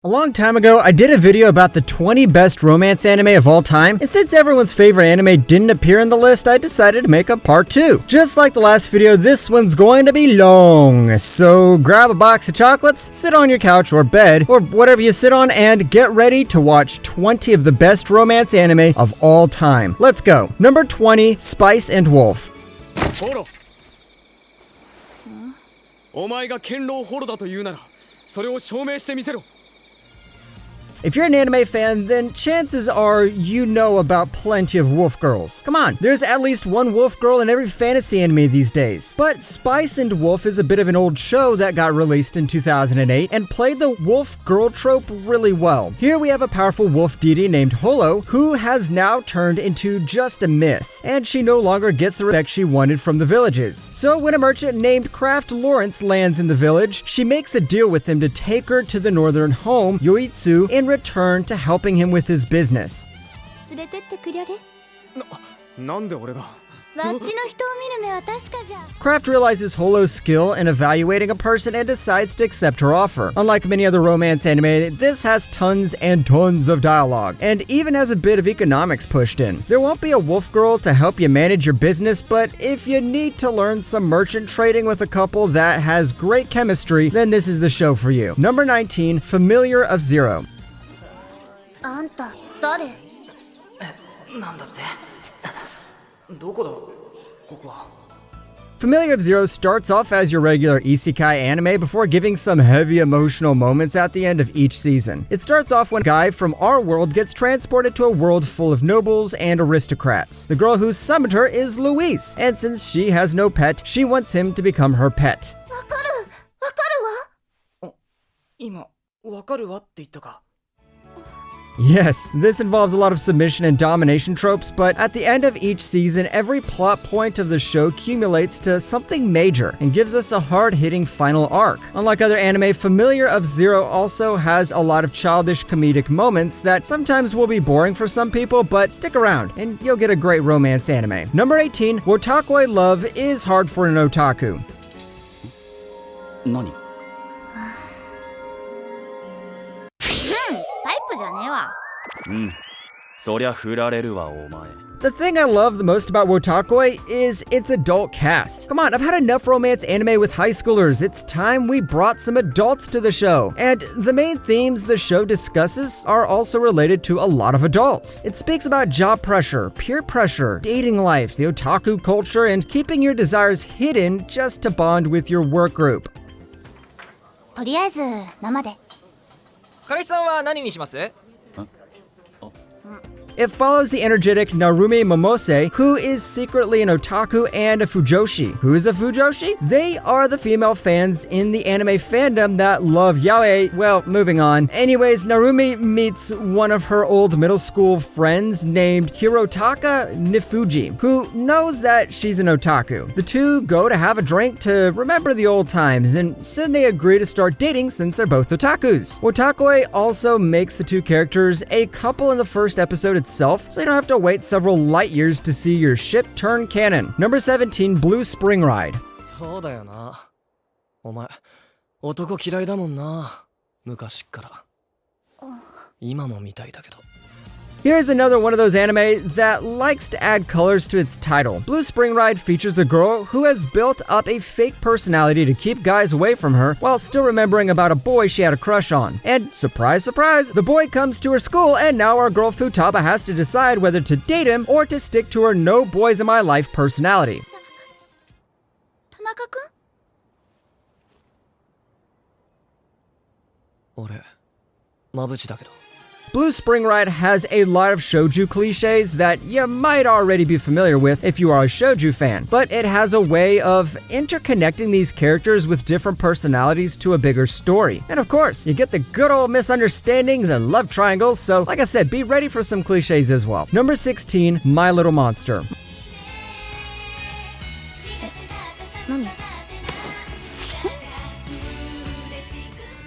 A long time ago, I did a video about the 20 best romance anime of all time, and since everyone's favorite anime didn't appear in the list, I decided to make a part 2. Just like the last video, this one's going to be long, so grab a box of chocolates, sit on your couch or bed, or whatever you sit on, and get ready to watch 20 of the best romance anime of all time. Let's go. Number 20, Spice and Wolf. If you're an anime fan, then chances are you know about plenty of wolf girls. Come on, there's at least one wolf girl in every fantasy anime these days. But Spice and Wolf is a bit of an old show that got released in 2008 and played the wolf girl trope really well. Here we have a powerful wolf deity named Holo, who has now turned into just a myth, and she no longer gets the respect she wanted from the villages. So when a merchant named Craft Lawrence lands in the village, she makes a deal with him to take her to the northern home, Yoitsu, in return to helping him with his business. Craft realizes Holo's skill in evaluating a person and decides to accept her offer. Unlike many other romance anime, this has tons and tons of dialogue, and even has a bit of economics pushed in. There won't be a wolf girl to help you manage your business, but if you need to learn some merchant trading with a couple that has great chemistry, then this is the show for you. Number 19, Familiar of Zero. Familiar of Zero starts off as your regular isekai anime before giving some heavy emotional moments at the end of each season. It starts off when a guy from our world gets transported to a world full of nobles and aristocrats. The girl who summoned her is Louise, and since she has no pet, she wants him to become her pet. Yes, this involves a lot of submission and domination tropes, but at the end of each season, every plot point of the show accumulates to something major and gives us a hard-hitting final arc. Unlike other anime, Familiar of Zero also has a lot of childish comedic moments that sometimes will be boring for some people, but stick around and you'll get a great romance anime. Number 18, Wotakoi love is hard for an otaku. Nani? The thing I love the most about Wotakoi is its adult cast. Come on, I've had enough romance anime with high schoolers. It's time we brought some adults to the show. And the main themes the show discusses are also related to a lot of adults. It speaks about job pressure, peer pressure, dating life, the otaku culture, and keeping your desires hidden just to bond with your work group. It follows the energetic Narumi Momose, who is secretly an otaku and a fujoshi. Who is a fujoshi? They are the female fans in the anime fandom that love yaoi. Well, moving on. Anyways, Narumi meets one of her old middle school friends named Hirotaka Nifuji, who knows that she's an otaku. The two go to have a drink to remember the old times, and soon they agree to start dating since they're both otakus. Wotakoi also makes the two characters a couple in the first episode itself, so you don't have to wait several light years to see your ship turn canon. Number 17, Blue Spring Ride. Here's another one of those anime that likes to add colors to its title. Blue Spring Ride features a girl who has built up a fake personality to keep guys away from her while still remembering about a boy she had a crush on. And surprise, surprise, the boy comes to her school and now our girl Futaba has to decide whether to date him or to stick to her no boys in my life personality. Blue Spring Ride has a lot of shoujo cliches that you might already be familiar with if you are a shoujo fan, but it has a way of interconnecting these characters with different personalities to a bigger story. And of course, you get the good old misunderstandings and love triangles, so like I said, be ready for some cliches as well. Number 16, My Little Monster.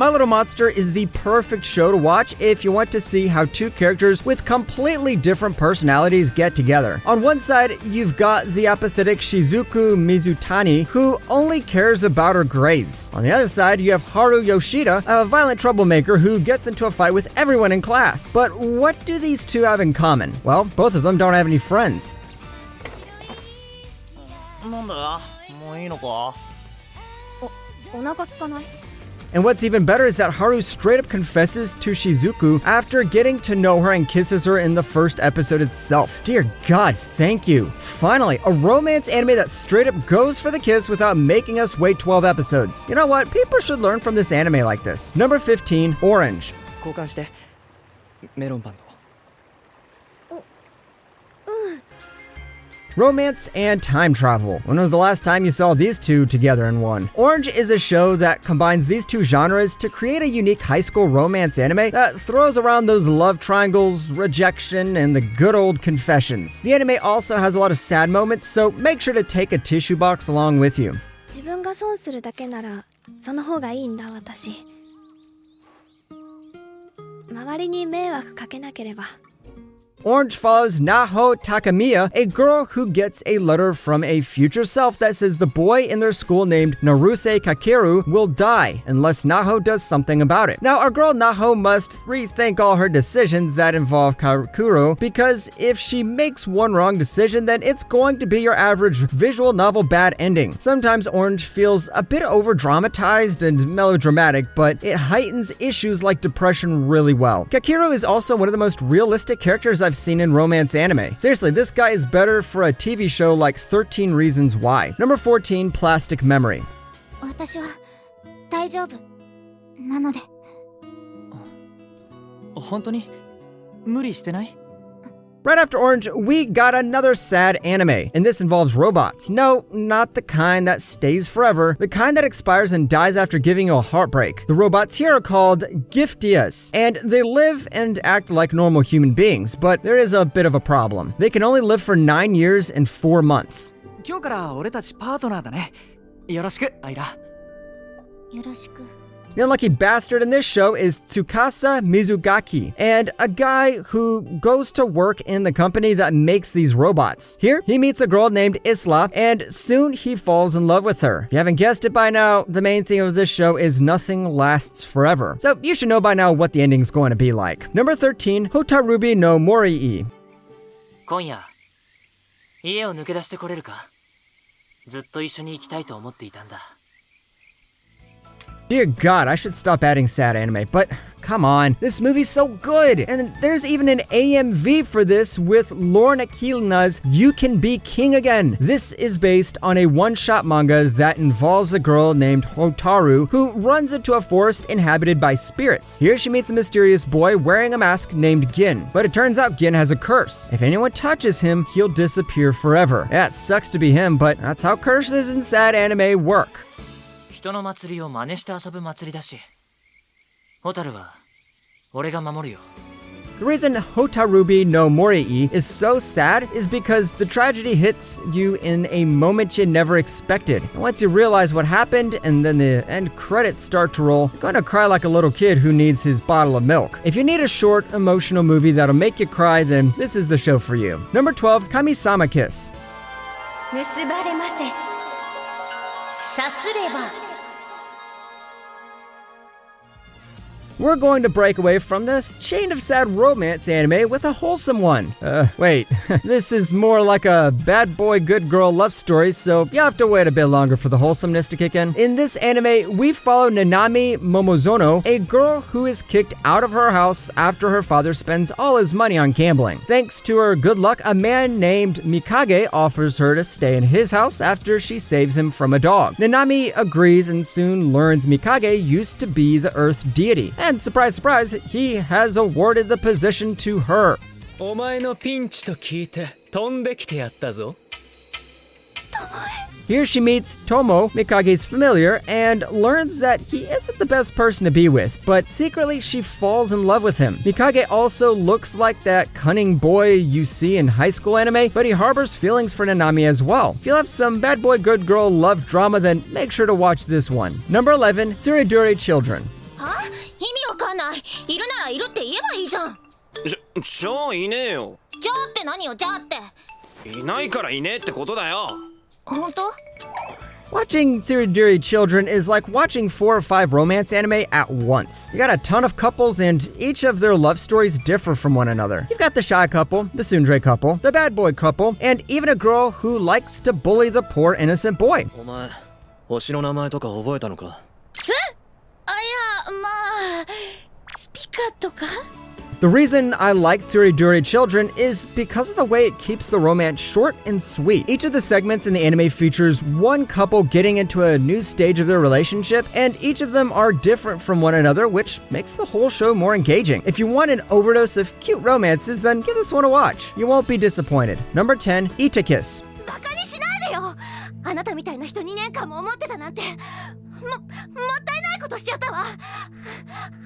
My Little Monster is the perfect show to watch if you want to see how two characters with completely different personalities get together. On one side, you've got the apathetic Shizuku Mizutani, who only cares about her grades. On the other side, you have Haru Yoshida, a violent troublemaker who gets into a fight with everyone in class. But what do these two have in common? Well, both of them don't have any friends. なんだもういいのかお腹空かない And what's even better is that Haru straight up confesses to Shizuku after getting to know her and kisses her in the first episode itself. Dear God, thank you. Finally, a romance anime that straight up goes for the kiss without making us wait 12 episodes. You know what? People should learn from this anime like this. Number 15, Orange. 交換してメロンパンと Romance and time travel. When was the last time you saw these two together in one? Orange is a show that combines these two genres to create a unique high school romance anime that throws around those love triangles, rejection, and the good old confessions. The anime also has a lot of sad moments, so make sure to take a tissue box along with you. 自分が損するだけならその方がいいんだ私周りに迷惑かけなければ Orange follows Naho Takamiya, a girl who gets a letter from a future self that says the boy in their school named Naruse Kakeru will die unless Naho does something about it. Now, our girl Naho must rethink all her decisions that involve Kakuro, because if she makes one wrong decision, then it's going to be your average visual novel bad ending. Sometimes Orange feels a bit over-dramatized and melodramatic, but it heightens issues like depression really well. Kakeru is also one of the most realistic characters I've seen in romance anime. Seriously, this guy is better for a TV show like 13 Reasons Why. Number 14, Plastic Memory. 私は大丈夫なので本当に無理してない Right after Orange, we got another sad anime, and this involves robots. No, not the kind that stays forever, the kind that expires and dies after giving you a heartbreak. The robots here are called Giftias, and they live and act like normal human beings, but there is a bit of a problem. They can only live for 9 years and 4 months. 今日から俺たちパートナーだねよろしくアイラよろしく The unlucky bastard in this show is Tsukasa Mizugaki, and a guy who goes to work in the company that makes these robots. Here, he meets a girl named Isla, and soon he falls in love with her. If you haven't guessed it by now, the main theme of this show is nothing lasts forever. So you should know by now what the ending's going to be like. Number 13, Hotarubi no Morii. 今夜家を抜け出してこれるかずっと一緒に行きたいと思っていたんだ Dear God, I should stop adding sad anime, but come on, this movie's so good! And there's even an AMV for this with Lorna Kilina's You Can Be King Again. This is based on a one-shot manga that involves a girl named Hotaru who runs into a forest inhabited by spirits. Here she meets a mysterious boy wearing a mask named Gin, but it turns out Gin has a curse. If anyone touches him, he'll disappear forever. Yeah, it sucks to be him, but that's how curses in sad anime work. 人の祭りを真似して遊ぶ祭りだしホタルは俺が守るよ The reason Hotarubi no Morii is so sad is because the tragedy hits you in a moment you never expected. And once you realize what happened and then the end credits start to roll, you're gonna cry like a little kid who needs his bottle of milk. If you need a short, emotional movie that'll make you cry, then this is the show for you. Number 12, Kami-sama Kiss. 結ばれませさすれば We're going to break away from this chain of sad romance anime with a wholesome one. Wait, this is more like a bad boy, good girl love story, so you'll have to wait a bit longer for the wholesomeness to kick in. In this anime, we follow Nanami Momozono, a girl who is kicked out of her house after her father spends all his money on gambling. Thanks to her good luck, a man named Mikage offers her to stay in his house after she saves him from a dog. Nanami agrees and soon learns Mikage used to be the Earth deity. And surprise, surprise, he has awarded the position to her. お前のピンチと聞いて飛んできてやったぞ Here she meets Tomo, Mikage's familiar, and learns that he isn't the best person to be with, but secretly she falls in love with him. Mikage also looks like that cunning boy you see in high school anime, but he harbors feelings for Nanami as well. If you love some bad boy good girl love drama, then make sure to watch this one. Number 11, Tsuriduri Children. は味わかんない。いるならいるって言えばいいじゃん。じゃあいねえよ。じゃあって何よ、じゃあって。いないからいねえってことだよ。本当Watching Tsuriduri Children is like watching 4 or 5 romance anime at once. You got a ton of couples and each of their love stories differ from one another. You've got the shy couple, the tsundere couple, the bad boy couple, and even a girl who likes to bully the poor innocent boy. お前、星の名前とか覚えたのか？あ、いや、まあ、スピカとか The reason I like Tsuriduri Children is because of the way it keeps the romance short and sweet. Each of the segments in the anime features one couple getting into a new stage of their relationship, and each of them are different from one another, which makes the whole show more engaging. If you want an overdose of cute romances, then give this one a watch. You won't be disappointed. Number 10, Itakis. バカにしないでよ。あなたみたいな人2年間も思ってたなんて。もったいないことしちゃったわ。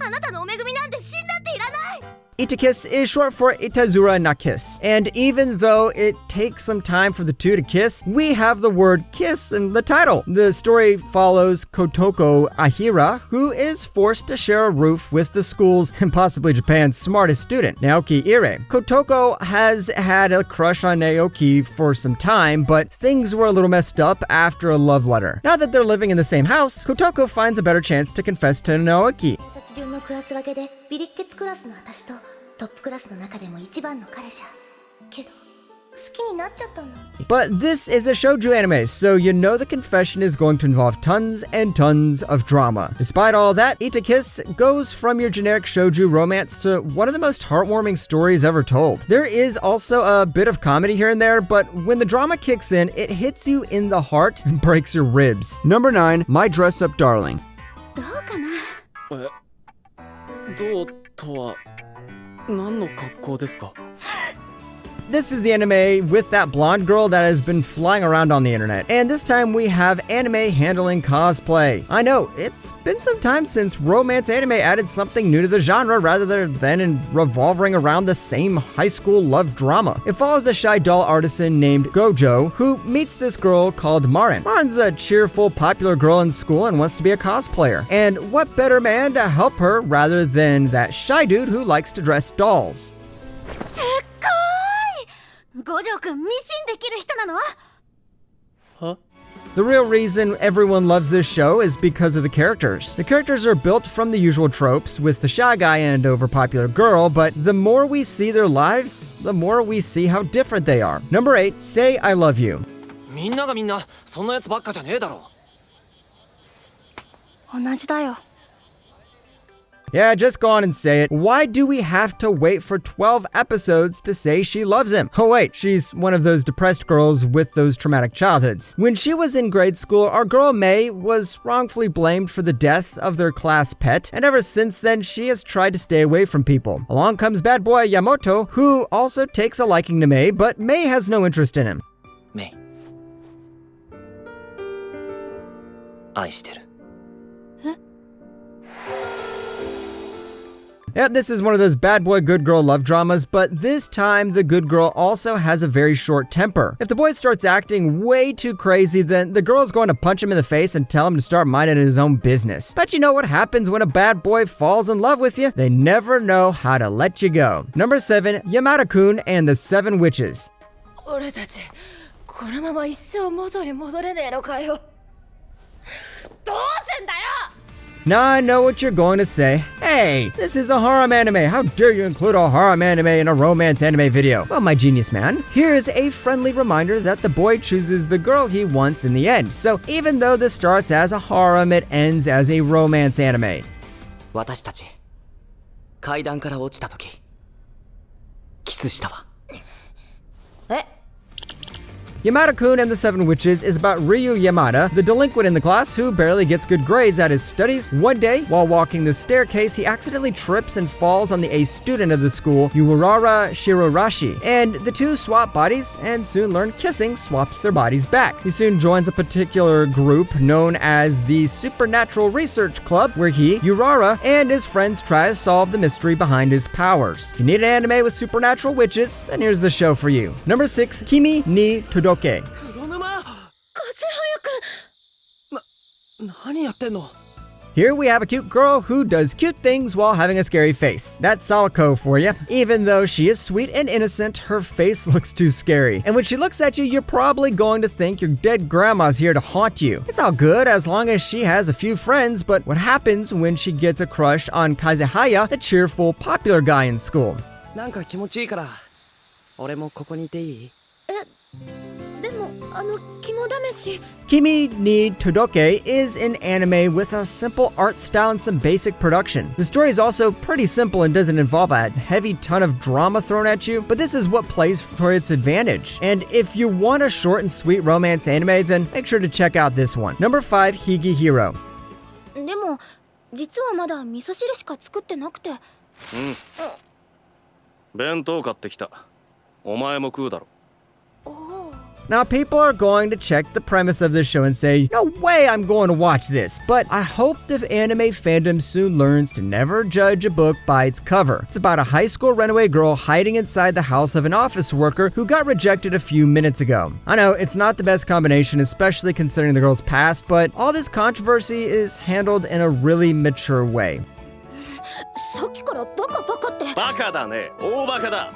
あなたのお恵みなんて死んだっていらない。Itakis is short for Itazura na kiss, and even though it takes some time for the two to kiss, we have the word kiss in the title. The story follows Kotoko Ahira, who is forced to share a roof with the school's and possibly Japan's smartest student, Naoki Ire. Kotoko has had a crush on Naoki for some time, but things were a little messed up after a love letter. Now that they're living in the same house, Kotoko finds a better chance to confess to Naoki. 順のクラス分けでビリッケツクラスの私とトップクラスの中でも一番の彼氏けど好きになっちゃったの。 But this is a shoujo anime, so you know the confession is going to involve tons and tons of drama. Despite all that, Itakis goes from your generic shoujo romance to one of the most heartwarming stories ever told. There is also a bit of comedy here and there, but when the drama kicks in, it hits you in the heart and breaks your ribs. Number 9, My Dress Up Darling. どうかな。どうとは何の格好ですか？ This is the anime with that blonde girl that has been flying around on the internet, and this time we have anime handling cosplay. I know, it's been some time since romance anime added something new to the genre rather than revolving around the same high school love drama. It follows a shy doll artisan named Gojo, who meets this girl called Marin. Marin's a cheerful, popular girl in school and wants to be a cosplayer. And what better man to help her rather than that shy dude who likes to dress dolls? 五条くんミシンできる人なの？は？ The real reason everyone loves this show is because of the characters. The characters are built from the usual tropes, with the shy guy and overpopular girl, but the more we see their lives, the more we see how different they are. Number 8, Say I Love You. みんながみんなそんなやつばっかじゃねえだろ。同じだよ。 Yeah, just go on and say it. Why do we have to wait for 12 episodes to say she loves him? Oh wait, she's one of those depressed girls with those traumatic childhoods. When she was in grade school, our girl Mei was wrongfully blamed for the death of their class pet, and ever since then, she has tried to stay away from people. Along comes bad boy Yamoto, who also takes a liking to Mei, but Mei has no interest in him. メイ愛してる。 Yeah, this is one of those bad boy, good girl love dramas, but this time the good girl also has a very short temper. If the boy starts acting way too crazy, then the girl's going to punch him in the face and tell him to start minding his own business. But you know what happens when a bad boy falls in love with you? They never know how to let you go. Number 7, Yamada-kun and the 7 Witches. 俺たちこのまま一生元に戻れねえのかよ。どうせんだよ。 Now I know what you're going to say. Hey, this is a harem anime. How dare you include a harem anime in a romance anime video? Well, my genius man, here's a friendly reminder that the boy chooses the girl he wants in the end. So even though this starts as a harem, it ends as a romance anime. 私たち階段から落ちた時キスしたわ。え？ Yamada-kun and the 7 Witches is about Ryu Yamada, the delinquent in the class who barely gets good grades at his studies. One day, while walking the staircase, he accidentally trips and falls on the ace student of the school, Yuurara Shirorashi, and the two swap bodies and soon learn kissing swaps their bodies back. He soon joins a particular group known as the Supernatural Research Club, where he, Yuurara, and his friends try to solve the mystery behind his powers. If you need an anime with supernatural witches, then here's the show for you. Number 6, Kimi ni Todoke. 黒沼。風早くん。何やってんの？ Here we have a cute girl who does cute things while having a scary face. That's Salako for you. Even though she is sweet and innocent, her face looks too scary. And when she looks at you, you're probably going to think your dead grandma's here to haunt you. It's all good as long as she has a few friends, but what happens when she gets a crush on Kazehaya, the cheerful, popular guy in school? なんか気持ちいいから俺もここにいていい？でも肝試し Kimi ni Todoke is an anime with a simple art style and some basic production. The story is also pretty simple and doesn't involve a heavy ton of drama thrown at you, but this is what plays for its advantage. And if you want a short and sweet romance anime, then make sure to check out this one. Number 5, Higi Hero. でも実はまだ味噌汁しか作ってなくて。弁当買ってきた。お前も食うだろ。Now, people are going to check the premise of this show and say, no way I'm going to watch this, but I hope the anime fandom soon learns to never judge a book by its cover. It's about a high school runaway girl hiding inside the house of an office worker who got rejected a few minutes ago. I know, it's not the best combination, especially considering the girl's past, but all this controversy is handled in a really mature way. さっきからバカバカって。バカだね。大バカだ。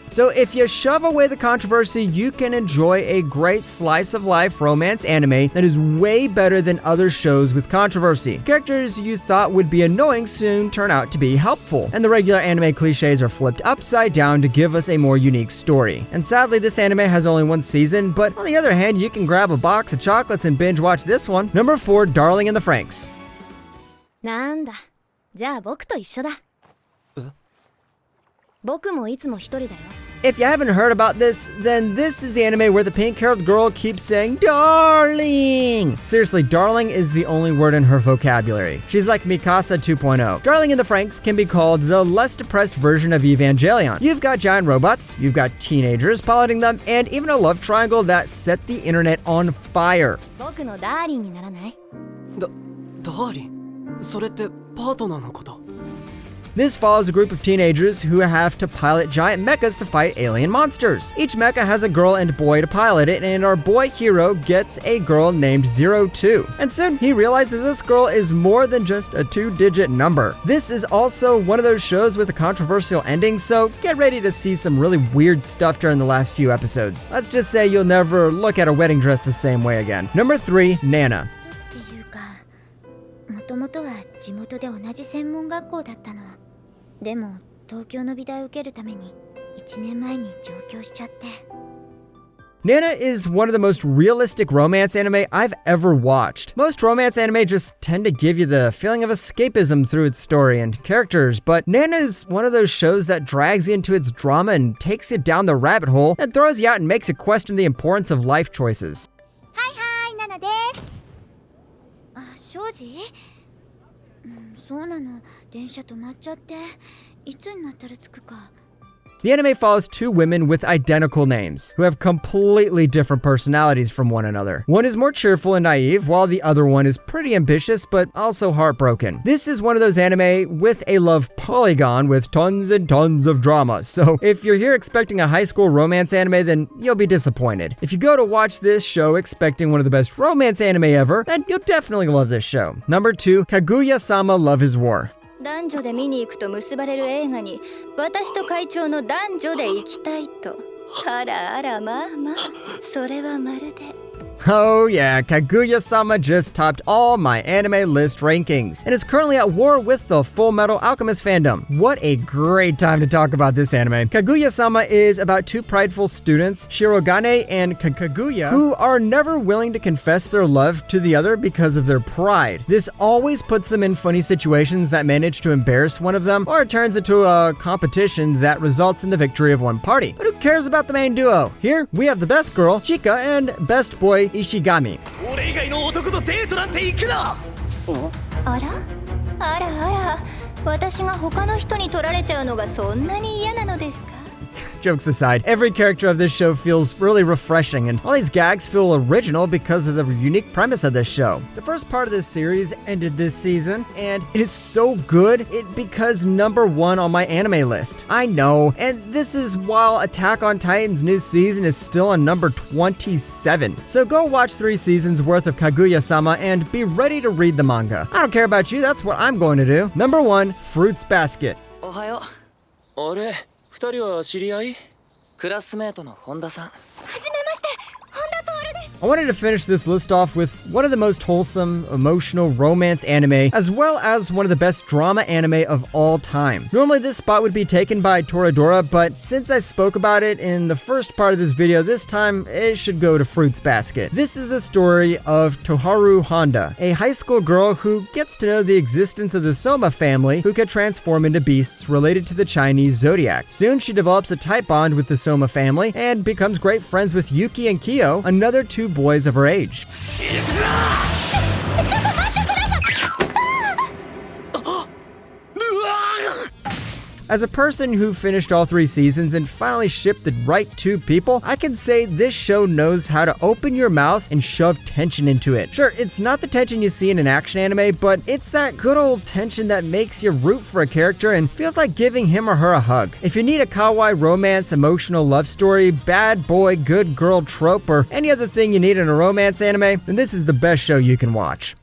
So if you shove away the controversy, you can enjoy a great slice of life romance anime that is way better than other shows with controversy. Characters you thought would be annoying soon turn out to be helpful, and the regular anime cliches are flipped upside down to give us a more unique story. And sadly, this anime has only one season, but on the other hand, you can grab a box of chocolates and binge watch this one. Number 4, Darling in the Franxx. なんだ。じゃあ僕と一緒だ。僕もいつも一人だよ。 If you haven't heard about this, then this is the anime where the pink-haired girl keeps saying, darling! Seriously, darling is the only word in her vocabulary. She's like Mikasa 2.0. Darling in the Franxx can be called the less depressed version of Evangelion. You've got giant robots, you've got teenagers piloting them, and even a love triangle that set the internet on fire. 僕のダーリンにならない？ダーリン？それってパートナーのこと？ This follows a group of teenagers who have to pilot giant mechas to fight alien monsters. Each mecha has a girl and boy to pilot it, and our boy hero gets a girl named 02. And soon he realizes this girl is more than just a 2-digit number. This is also one of those shows with a controversial ending, so get ready to see some really weird stuff during the last few episodes. Let's just say you'll never look at a wedding dress the same way again. Number 3, Nana. っていうか、もともとは地元で同じ専門学校だったの。でも東京の美大を受けるために1年前に上京しちゃって。 Nana is one of the most realistic romance anime I've ever watched. Most romance anime just tend to give you the feeling of escapism through its story and characters, but Nana is one of those shows that drags you into its drama and takes you down the rabbit hole and throws you out and makes you question the importance of life choices. はいはい、ナナです。あ、庄司？そうなの。電車止まっちゃって。いつになったら着くか。 The anime follows two women with identical names, who have completely different personalities from one another. One is more cheerful and naive, while the other one is pretty ambitious, but also heartbroken. This is one of those anime with a love polygon with tons and tons of drama, so if you're here expecting a high school romance anime, then you'll be disappointed. If you go to watch this show expecting one of the best romance anime ever, then you'll definitely love this show. Number 2, Kaguya-sama Love is War. 男女で見に行くと結ばれる映画に私と会長の男女で行きたいと。あらあら、まあまあ、それはまるで。 Oh yeah, Kaguya-sama just topped all my anime list rankings and is currently at war with the Full Metal Alchemist fandom. What a great time to talk about this anime. Kaguya-sama is about two prideful students, Shirogane and Kaguya, who are never willing to confess their love to the other because of their pride. This always puts them in funny situations that manage to embarrass one of them, or it turns into a competition that results in the victory of one party. But who cares about the main duo? Here, we have the best girl, Chika, and best boy, Ishigami. 俺以外の男とデートなんて行くな。あらあらあら、私が他の人に取られちゃうのがそんなに嫌なのですか？ Jokes aside, every character of this show feels really refreshing, and all these gags feel original because of the unique premise of this show. The first part of this series ended this season, and it is so good it becomes #1 on my anime list. I know, and this is while Attack on Titan's new season is still on number 27. So go watch 3 seasons worth of Kaguya-sama and be ready to read the manga. I don't care about you, that's what I'm going to do. Number 1, Fruits Basket. おはよあれ二人は知り合い？う。クラスメートの本田さん。はじめまして、本田徹です。 I wanted to finish this list off with one of the most wholesome, emotional romance anime, as well as one of the best drama anime of all time. Normally this spot would be taken by Toradora, but since I spoke about it in the first part of this video, this time it should go to Fruits Basket. This is a story of Toharu Honda, a high school girl who gets to know the existence of the Soma family who can transform into beasts related to the Chinese zodiac. Soon she develops a tight bond with the Soma family and becomes great friends with Yuki and Kyo, another 2 boys of her age. As a person who finished all 3 seasons and finally shipped the right 2 people, I can say this show knows how to open your mouth and shove tension into it. Sure, it's not the tension you see in an action anime, but it's that good old tension that makes you root for a character and feels like giving him or her a hug. If you need a kawaii romance, emotional love story, bad boy, good girl trope, or any other thing you need in a romance anime, then this is the best show you can watch.